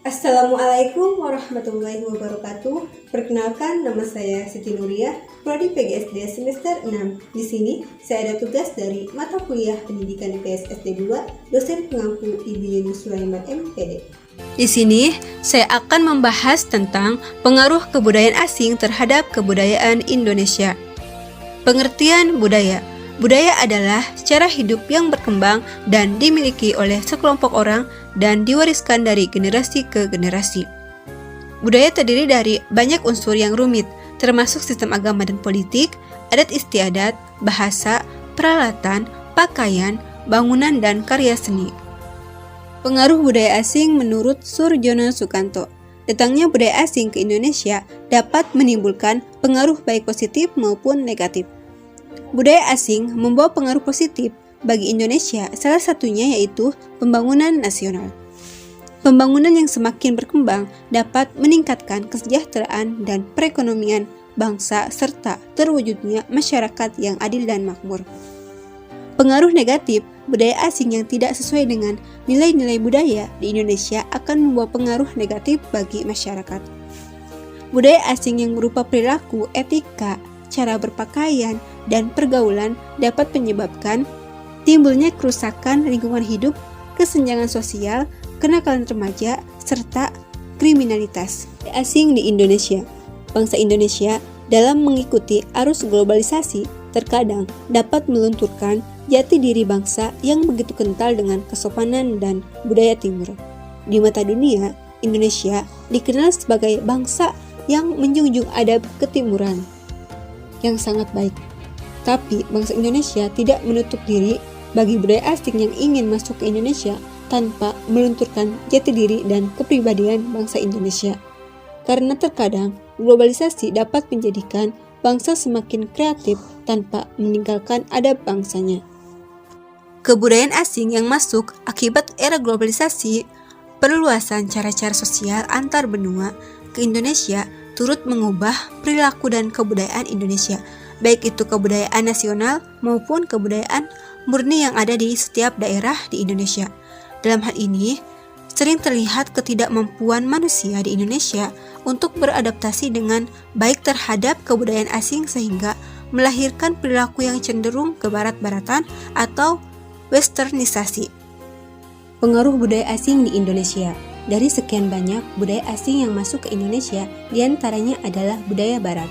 Assalamualaikum warahmatullahi wabarakatuh. Perkenalkan, nama saya Siti Nuria, Prodi PGSD semester 6. Di sini saya ada tugas dari mata kuliah Pendidikan IPS SD 2, dosen pengampu Ibu Yeni Sulaiman MPD. Di sini saya akan membahas tentang pengaruh kebudayaan asing terhadap kebudayaan Indonesia. Pengertian budaya. Budaya adalah cara hidup yang berkembang dan dimiliki oleh sekelompok orang dan diwariskan dari generasi ke generasi. Budaya terdiri dari banyak unsur yang rumit, termasuk sistem agama dan politik, adat istiadat, bahasa, peralatan, pakaian, bangunan, dan karya seni. Pengaruh budaya asing menurut Surjono Sukanto. Datangnya budaya asing ke Indonesia dapat menimbulkan pengaruh baik positif maupun negatif. Budaya asing membawa pengaruh positif bagi Indonesia, salah satunya yaitu pembangunan nasional. Pembangunan yang semakin berkembang dapat meningkatkan kesejahteraan dan perekonomian bangsa serta terwujudnya masyarakat yang adil dan makmur. Pengaruh negatif budaya asing yang tidak sesuai dengan nilai-nilai budaya di Indonesia akan membawa pengaruh negatif bagi masyarakat. Budaya asing yang berupa perilaku, etika, cara berpakaian, dan pergaulan dapat menyebabkan timbulnya kerusakan lingkungan hidup, kesenjangan sosial, kenakalan remaja, serta kriminalitas. Asing di Indonesia. Bangsa Indonesia dalam mengikuti arus globalisasi terkadang dapat melunturkan jati diri bangsa yang begitu kental dengan kesopanan dan budaya timur. Di mata dunia, Indonesia dikenal sebagai bangsa yang menjunjung adab ketimuran yang sangat baik. Tapi bangsa Indonesia tidak menutup diri bagi budaya asing yang ingin masuk ke Indonesia tanpa melunturkan jati diri dan kepribadian bangsa Indonesia. Karena terkadang globalisasi dapat menjadikan bangsa semakin kreatif tanpa meninggalkan adab bangsanya. Kebudayaan asing yang masuk akibat era globalisasi, perluasan cara-cara sosial antar benua ke Indonesia turut mengubah perilaku dan kebudayaan Indonesia, baik itu kebudayaan nasional maupun kebudayaan murni yang ada di setiap daerah di Indonesia. Dalam hal ini, sering terlihat ketidakmampuan manusia di Indonesia untuk beradaptasi dengan baik terhadap kebudayaan asing sehingga melahirkan perilaku yang cenderung ke barat-baratan atau westernisasi. Pengaruh budaya asing di Indonesia. Dari sekian banyak budaya asing yang masuk ke Indonesia, diantaranya adalah budaya barat.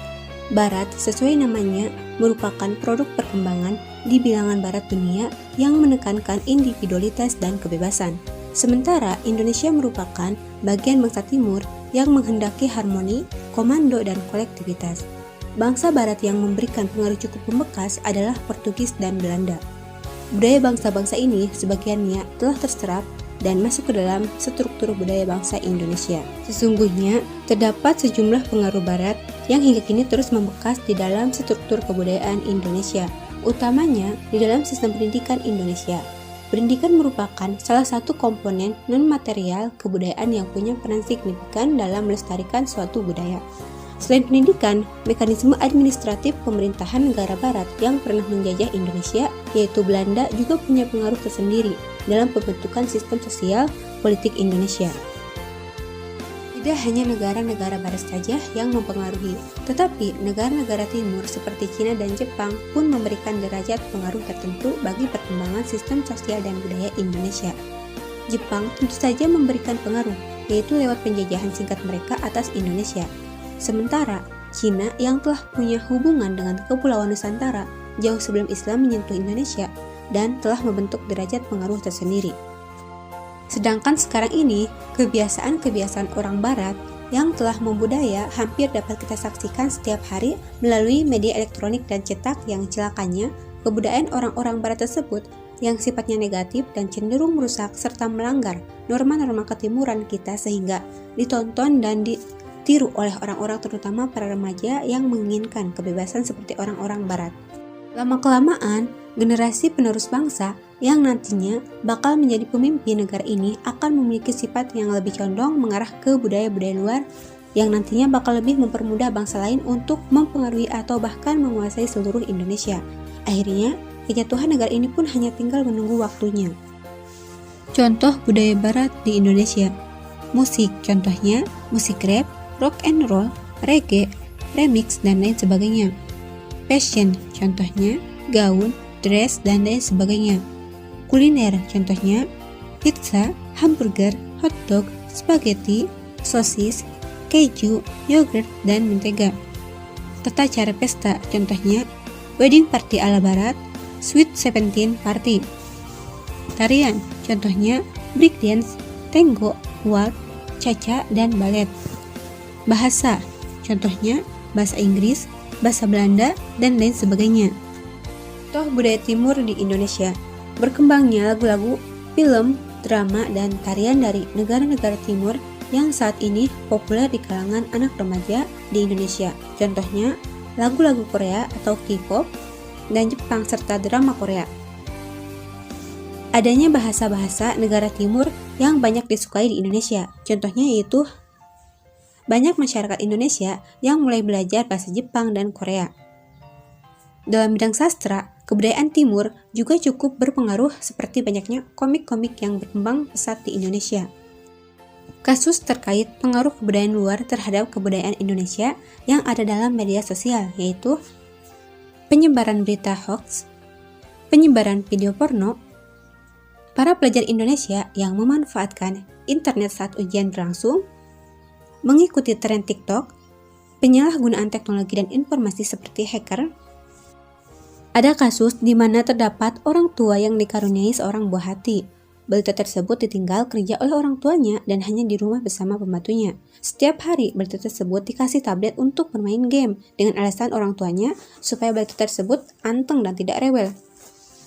Barat, sesuai namanya, merupakan produk perkembangan di bilangan barat dunia yang menekankan individualitas dan kebebasan. Sementara Indonesia merupakan bagian bangsa timur yang menghendaki harmoni, komando, dan kolektivitas. Bangsa barat yang memberikan pengaruh cukup membekas adalah Portugis dan Belanda. Budaya bangsa-bangsa ini sebagiannya telah terserap dan masuk ke dalam struktur budaya bangsa Indonesia. Sesungguhnya, terdapat sejumlah pengaruh barat yang hingga kini terus membekas di dalam struktur kebudayaan Indonesia, utamanya di dalam sistem pendidikan Indonesia. Pendidikan merupakan salah satu komponen non-material kebudayaan yang punya peran signifikan dalam melestarikan suatu budaya. Selain pendidikan, mekanisme administratif pemerintahan negara barat yang pernah menjajah Indonesia, yaitu Belanda, juga punya pengaruh tersendiri dalam pembentukan sistem sosial politik Indonesia. Tidak hanya negara-negara barat saja yang mempengaruhi, tetapi negara-negara timur seperti Cina dan Jepang pun memberikan derajat pengaruh tertentu bagi perkembangan sistem sosial dan budaya Indonesia. Jepang tentu saja memberikan pengaruh, yaitu lewat penjajahan singkat mereka atas Indonesia. Sementara Cina yang telah punya hubungan dengan Kepulauan Nusantara jauh sebelum Islam menyentuh Indonesia dan telah membentuk derajat pengaruh tersendiri. Sedangkan sekarang ini, kebiasaan-kebiasaan orang barat yang telah membudaya hampir dapat kita saksikan setiap hari melalui media elektronik dan cetak yang celakanya kebudayaan orang-orang barat tersebut yang sifatnya negatif dan cenderung merusak serta melanggar norma-norma ketimuran kita sehingga ditonton dan ditiru oleh orang-orang terutama para remaja yang menginginkan kebebasan seperti orang-orang barat. Lama-kelamaan, generasi penerus bangsa yang nantinya bakal menjadi pemimpin negara ini akan memiliki sifat yang lebih condong mengarah ke budaya-budaya luar yang nantinya bakal lebih mempermudah bangsa lain untuk mempengaruhi atau bahkan menguasai seluruh Indonesia. Akhirnya, kejatuhan negara ini pun hanya tinggal menunggu waktunya. Contoh budaya barat di Indonesia. Musik, contohnya musik rap, rock and roll, reggae, remix, dan lain sebagainya. Fashion, contohnya gaun, dress, dan lain sebagainya. Kuliner, contohnya pizza, hamburger, hotdog, spaghetti, sosis, keju, yogurt, dan mentega. Tata cara pesta, contohnya wedding party ala barat, sweet 17 party. Tarian, contohnya breakdance, tango, waltz, cha-cha, dan ballet. Bahasa, contohnya bahasa Inggris, bahasa Belanda, dan lain sebagainya. Contoh budaya timur di Indonesia, berkembangnya lagu-lagu, film, drama, dan tarian dari negara-negara timur yang saat ini populer di kalangan anak remaja di Indonesia. Contohnya lagu-lagu Korea atau K-pop dan Jepang serta drama Korea. Adanya bahasa-bahasa negara timur yang banyak disukai di Indonesia. Contohnya yaitu banyak masyarakat Indonesia yang mulai belajar bahasa Jepang dan Korea. Dalam bidang sastra, kebudayaan timur juga cukup berpengaruh seperti banyaknya komik-komik yang berkembang pesat di Indonesia. Kasus terkait pengaruh kebudayaan luar terhadap kebudayaan Indonesia yang ada dalam media sosial yaitu penyebaran berita hoax, penyebaran video porno, para pelajar Indonesia yang memanfaatkan internet saat ujian berlangsung, mengikuti tren TikTok, penyalahgunaan teknologi dan informasi seperti hacker. Ada kasus di mana terdapat orang tua yang dikaruniai seorang buah hati. Balita tersebut ditinggal kerja oleh orang tuanya dan hanya di rumah bersama pembantunya. Setiap hari balita tersebut dikasih tablet untuk bermain game dengan alasan orang tuanya supaya balita tersebut anteng dan tidak rewel.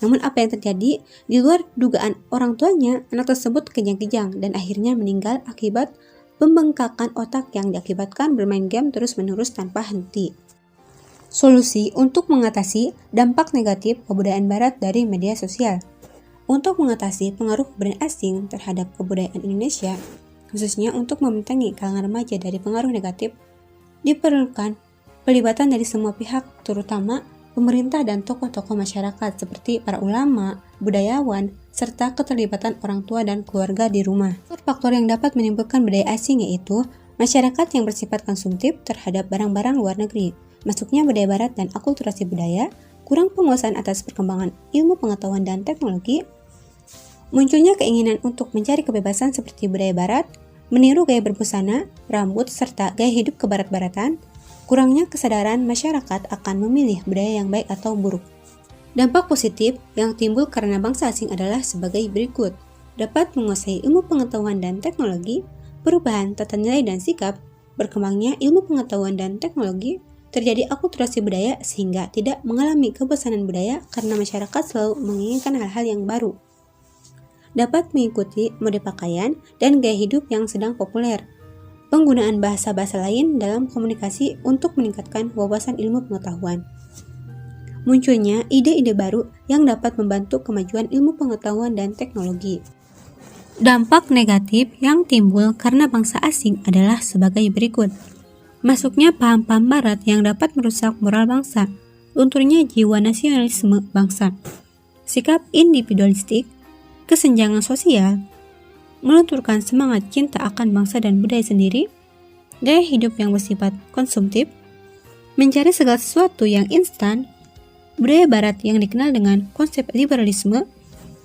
Namun apa yang terjadi? Di luar dugaan orang tuanya, anak tersebut kejang-kejang dan akhirnya meninggal akibat pembengkakan otak yang diakibatkan bermain game terus-menerus tanpa henti. Solusi untuk mengatasi dampak negatif kebudayaan barat dari media sosial. Untuk mengatasi pengaruh kebudayaan asing terhadap kebudayaan Indonesia, khususnya untuk membentengi kalangan remaja dari pengaruh negatif, diperlukan pelibatan dari semua pihak, terutama pemerintah dan tokoh-tokoh masyarakat seperti para ulama, budayawan, serta keterlibatan orang tua dan keluarga di rumah. Faktor yang dapat menimbulkan budaya asing yaitu masyarakat yang bersifat konsumtif terhadap barang-barang luar negeri, masuknya budaya barat dan akulturasi budaya, kurang penguasaan atas perkembangan ilmu pengetahuan dan teknologi, munculnya keinginan untuk mencari kebebasan seperti budaya barat, meniru gaya berbusana, rambut, serta gaya hidup kebarat-baratan, kurangnya kesadaran masyarakat akan memilih budaya yang baik atau buruk. Dampak positif yang timbul karena bangsa asing adalah sebagai berikut. Dapat menguasai ilmu pengetahuan dan teknologi, perubahan tata nilai dan sikap, berkembangnya ilmu pengetahuan dan teknologi, terjadi akulturasi budaya sehingga tidak mengalami kebosanan budaya karena masyarakat selalu menginginkan hal-hal yang baru. Dapat mengikuti mode pakaian dan gaya hidup yang sedang populer. Penggunaan bahasa-bahasa lain dalam komunikasi untuk meningkatkan wawasan ilmu pengetahuan. Munculnya ide-ide baru yang dapat membantu kemajuan ilmu pengetahuan dan teknologi. Dampak negatif yang timbul karena bangsa asing adalah sebagai berikut. Masuknya paham-paham barat yang dapat merusak moral bangsa, lunturnya jiwa nasionalisme bangsa, sikap individualistik, kesenjangan sosial, melunturkan semangat cinta akan bangsa dan budaya sendiri, gaya hidup yang bersifat konsumtif, mencari segala sesuatu yang instan, budaya barat yang dikenal dengan konsep liberalisme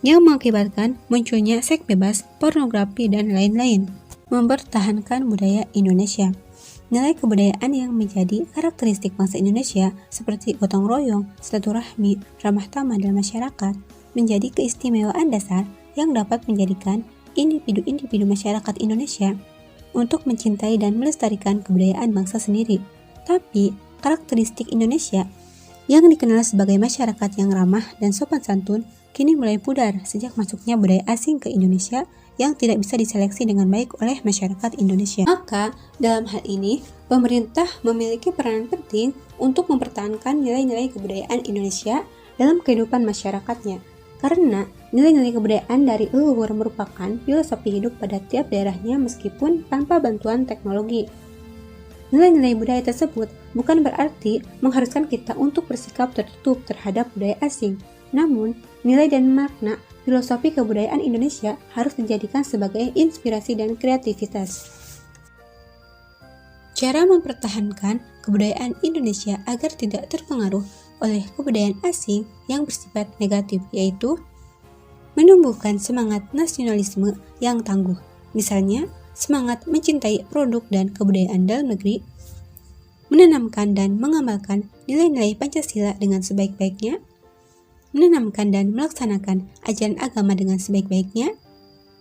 yang mengakibatkan munculnya seks bebas, pornografi, dan lain-lain. Mempertahankan budaya Indonesia. Nilai kebudayaan yang menjadi karakteristik bangsa Indonesia seperti gotong royong, silaturahmi, ramah tamah dalam masyarakat menjadi keistimewaan dasar yang dapat menjadikan individu-individu masyarakat Indonesia untuk mencintai dan melestarikan kebudayaan bangsa sendiri. Tapi, karakteristik Indonesia yang dikenal sebagai masyarakat yang ramah dan sopan santun kini mulai pudar sejak masuknya budaya asing ke Indonesia yang tidak bisa diseleksi dengan baik oleh masyarakat Indonesia. Maka, dalam hal ini, pemerintah memiliki peranan penting untuk mempertahankan nilai-nilai kebudayaan Indonesia dalam kehidupan masyarakatnya. Karena nilai-nilai kebudayaan dari leluhur merupakan filosofi hidup pada tiap daerahnya meskipun tanpa bantuan teknologi. Nilai-nilai budaya tersebut bukan berarti mengharuskan kita untuk bersikap tertutup terhadap budaya asing. Namun, nilai dan makna filosofi kebudayaan Indonesia harus dijadikan sebagai inspirasi dan kreativitas. Cara mempertahankan kebudayaan Indonesia agar tidak terpengaruh oleh kebudayaan asing yang bersifat negatif, yaitu menumbuhkan semangat nasionalisme yang tangguh, misalnya semangat mencintai produk dan kebudayaan dalam negeri, menanamkan dan mengamalkan nilai-nilai Pancasila dengan sebaik-baiknya, menanamkan dan melaksanakan ajaran agama dengan sebaik-baiknya,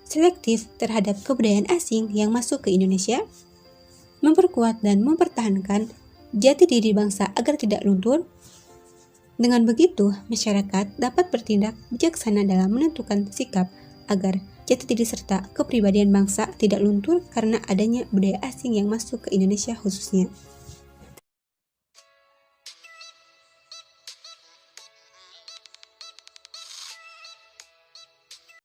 selektif terhadap kebudayaan asing yang masuk ke Indonesia, memperkuat dan mempertahankan jati diri bangsa agar tidak luntur. Dengan begitu, masyarakat dapat bertindak bijaksana dalam menentukan sikap agar jati diri serta kepribadian bangsa tidak luntur karena adanya budaya asing yang masuk ke Indonesia khususnya.